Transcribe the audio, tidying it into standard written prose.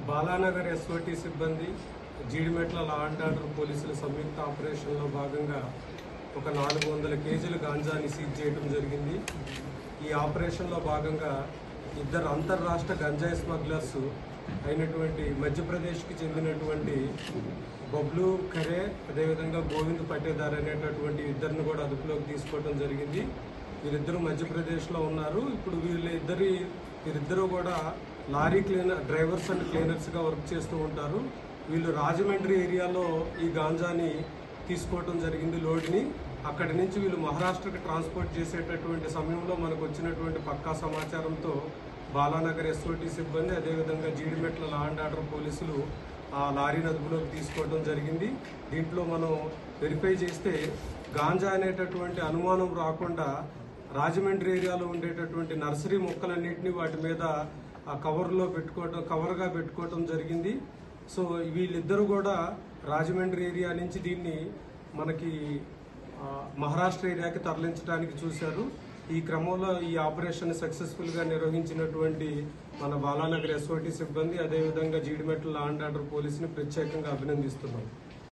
Balanagar SOT సిబ్బంది Jeedimetla law and order పోలీసుల సంయుక్త ఆపరేషన్లో భాగంగా ఒక 400 కేజీల గాంజాని సీజ్ చేయడం జరిగింది. ఈ ఆపరేషన్లో భాగంగా ఇద్దరు అంతర్రాష్ట్ర గంజాయి స్మగ్లర్స్ అయినటువంటి మధ్యప్రదేశ్కి చెందినటువంటి బబ్లు ఖరే అదేవిధంగా గోవింద్ పటేదార్ అనేటటువంటి ఇద్దరిని కూడా అదుపులోకి తీసుకోవడం జరిగింది. వీరిద్దరూ మధ్యప్రదేశ్లో ఉన్నారు. ఇప్పుడు వీరిద్దరూ కూడా లారీ డ్రైవర్స్ అండ్ క్లీనర్స్గా వర్క్ చేస్తూ ఉంటారు. వీళ్ళు రాజమండ్రి ఏరియాలో ఈ గాంజాని తీసుకోవడం జరిగింది లోడ్ని. అక్కడి నుంచి వీళ్ళు మహారాష్ట్రకి ట్రాన్స్పోర్ట్ చేసేటటువంటి సమయంలో మనకు వచ్చినటువంటి పక్కా సమాచారంతో బాలానగర్ ఎస్ఓటీ సిబ్బంది అదేవిధంగా జీడిమెట్ల లా అండ్ ఆర్డర్ పోలీసులు ఆ లారీని అదుపులోకి తీసుకోవడం జరిగింది. దీంట్లో మనం వెరిఫై చేస్తే గాంజా అనేటటువంటి అనుమానం రాకుండా రాజమండ్రి ఏరియాలో ఉండేటటువంటి నర్సరీ మొక్కలన్నింటినీ వాటి మీద కవర్గా పెట్టుకోవడం జరిగింది. సో వీళ్ళిద్దరూ కూడా రాజమండ్రి ఏరియా నుంచి దీన్ని మనకి మహారాష్ట్ర ఏరియాకి తరలించడానికి చూశారు. ఈ క్రమంలో ఈ ఆపరేషన్ సక్సెస్ఫుల్గా నిర్వహించినటువంటి మన బాలానగర్ ఎస్ఓటీ సిబ్బంది అదేవిధంగా జీడిమెట్ల లా అండ్ ఆర్డర్ పోలీసుని ప్రత్యేకంగా అభినందిస్తున్నాం.